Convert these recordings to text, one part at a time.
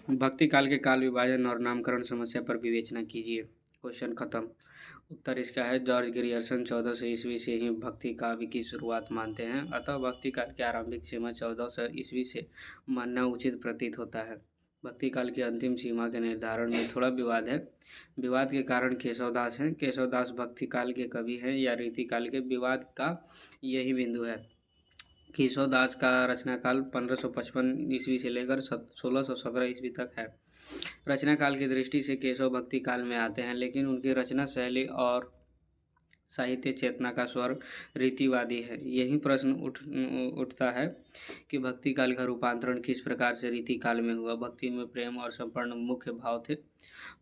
भक्ति काल के काल विभाजन और नामकरण समस्या पर विवेचना कीजिए। क्वेश्चन खत्म। उत्तर इसका है जॉर्ज ग्रियर्सन 1400 ईस्वी से ही भक्ति काव्य की शुरुआत मानते हैं, अतः भक्ति काल की आरंभिक सीमा 1400 ईस्वी से मानना उचित प्रतीत होता है। भक्ति काल की अंतिम सीमा के निर्धारण में थोड़ा विवाद है। विवाद के कारण केशवदास हैं। केशवदास भक्ति काल के कवि हैं या रीति काल के? विवाद का यही बिंदु है। केशवदास का रचनाकाल 1555 ईस्वी से लेकर 1617 ईस्वी तक है। रचना काल की दृष्टि से केशव भक्ति काल में आते हैं, लेकिन उनकी रचना शैली और साहित्य चेतना का स्वर रीतिवादी है। यही प्रश्न उठता है कि भक्ति काल का रूपांतरण किस प्रकार से रीति काल में हुआ। भक्ति में प्रेम और समर्पण मुख्य भाव थे।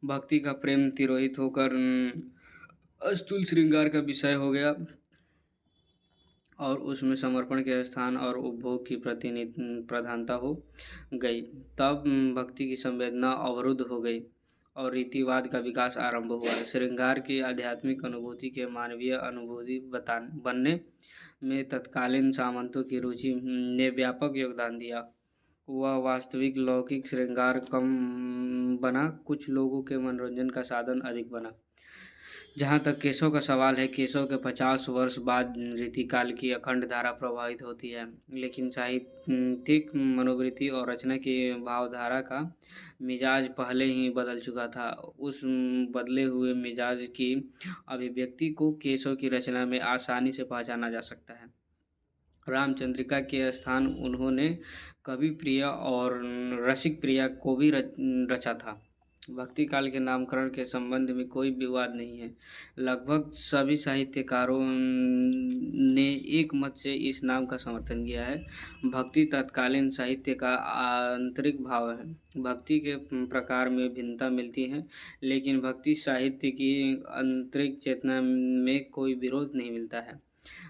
भक्ति का प्रेम तिरोहित होकर स्थूल श्रृंगार का विषय हो गया और उसमें समर्पण के स्थान और उपभोग की प्रधानता हो गई। तब भक्ति की संवेदना अवरुद्ध हो गई और रीतिवाद का विकास आरंभ हुआ। श्रृंगार की आध्यात्मिक अनुभूति के मानवीय अनुभूति बनने में तत्कालीन सामंतों की रुचि ने व्यापक योगदान दिया। वह वास्तविक लौकिक श्रृंगार कम बना, कुछ लोगों के मनोरंजन का साधन अधिक बना। जहाँ तक केशव का सवाल है, केशव के 50 वर्ष बाद रीतिकाल की अखंड धारा प्रभावित होती है, लेकिन साहित्यिक मनोवृत्ति और रचना की भावधारा का मिजाज पहले ही बदल चुका था। उस बदले हुए मिजाज की अभिव्यक्ति को केशव की रचना में आसानी से पहचाना जा सकता है। रामचंद्रिका के स्थान उन्होंने कवि प्रिया और रसिक प्रिया को भी रचा था। भक्ति काल के नामकरण के संबंध में कोई विवाद नहीं है। लगभग सभी साहित्यकारों ने एक मत से इस नाम का समर्थन किया है। भक्ति तत्कालीन साहित्य का आंतरिक भाव है। भक्ति के प्रकार में भिन्नता मिलती है, लेकिन भक्ति साहित्य की आंतरिक चेतना में कोई विरोध नहीं मिलता है।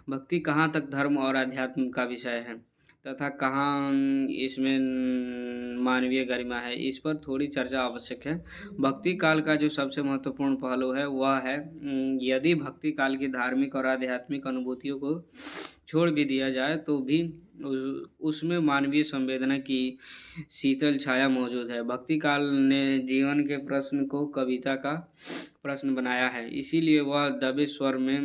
भक्ति कहाँ तक धर्म और अध्यात्म का विषय है तथा कहाँ इसमें मानवीय गरिमा है, इस पर थोड़ी चर्चा आवश्यक है। भक्ति काल का जो सबसे महत्वपूर्ण पहलू है वह है, यदि भक्ति काल की धार्मिक और आध्यात्मिक अनुभूतियों को छोड़ भी दिया जाए तो भी उसमें मानवीय संवेदना की शीतल छाया मौजूद है। भक्ति काल ने जीवन के प्रश्न को कविता का प्रश्न बनाया है, इसीलिए वह दबे स्वर में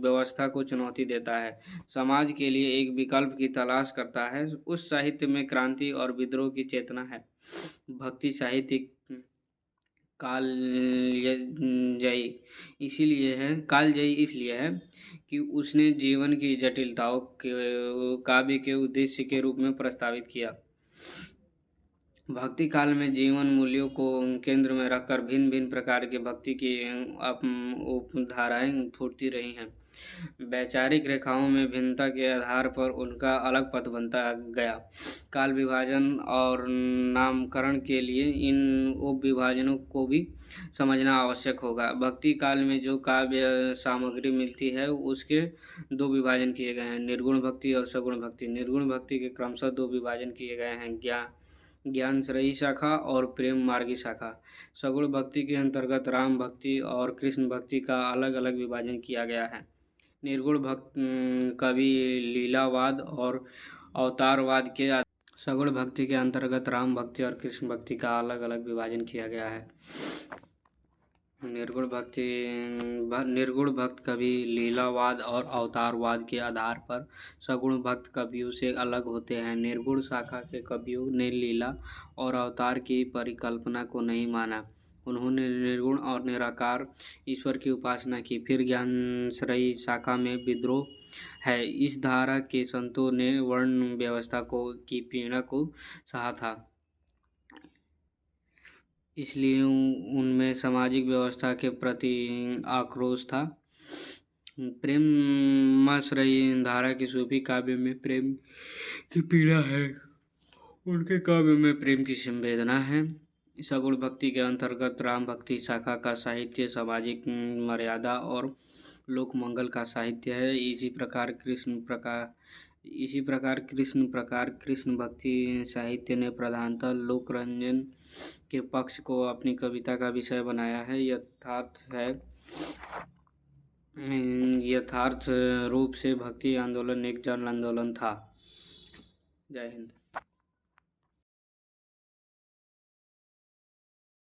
व्यवस्था को चुनौती देता है, समाज के लिए एक विकल्प की तलाश करता है। उस साहित्य में क्रांति और विद्रोह की चेतना है। भक्ति साहित्य कालजयी इसलिए है कि उसने जीवन की जटिलताओं के काव्य के उद्देश्य के रूप में प्रस्तावित किया। भक्ति काल में जीवन मूल्यों को केंद्र में रखकर भिन्न भिन्न प्रकार के भक्ति की उपधाराएं फूटती रही हैं। वैचारिक रेखाओं में भिन्नता के आधार पर उनका अलग पथ बनता गया। काल विभाजन और नामकरण के लिए इन उप विभाजनों को भी समझना आवश्यक होगा। भक्ति काल में जो काव्य सामग्री मिलती है उसके दो विभाजन किए गए हैं, निर्गुण भक्ति और सगुण भक्ति। निर्गुण भक्ति के क्रमशः दो विभाजन किए गए हैं, ज्ञानश्रयी शाखा और प्रेम मार्गी शाखा। सगुण भक्ति के अंतर्गत राम भक्ति और कृष्ण भक्ति का अलग अलग विभाजन किया गया है। निर्गुण कवि लीलावाद और अवतारवाद के सगुण भक्ति के अंतर्गत राम भक्ति और कृष्ण भक्ति का अलग अलग विभाजन किया गया है। निर्गुण भक्त कवि लीलावाद और अवतारवाद के आधार पर सगुण भक्त कवियों से अलग होते हैं। निर्गुण शाखा के कवियों ने लीला और अवतार की परिकल्पना को नहीं माना। उन्होंने निर्गुण और निराकार ईश्वर की उपासना की। फिर ज्ञानश्रयी शाखा में विद्रोह है। इस धारा के संतों ने वर्ण व्यवस्था की पीड़ा को सहा था, इसलिए उनमें सामाजिक व्यवस्था के प्रति आक्रोश था। प्रेमाश्रयी धारा की सूफी काव्य में प्रेम की पीड़ा है, उनके काव्य में प्रेम की संवेदना है। सगुण भक्ति के अंतर्गत राम भक्ति शाखा का साहित्य सामाजिक मर्यादा और लोक मंगल का साहित्य है। इसी प्रकार कृष्ण भक्ति साहित्य ने प्रधानतः लोकरंजन के पक्ष को अपनी कविता का विषय बनाया है। यथार्थ रूप से भक्ति आंदोलन एक जन आंदोलन था। जय हिंद।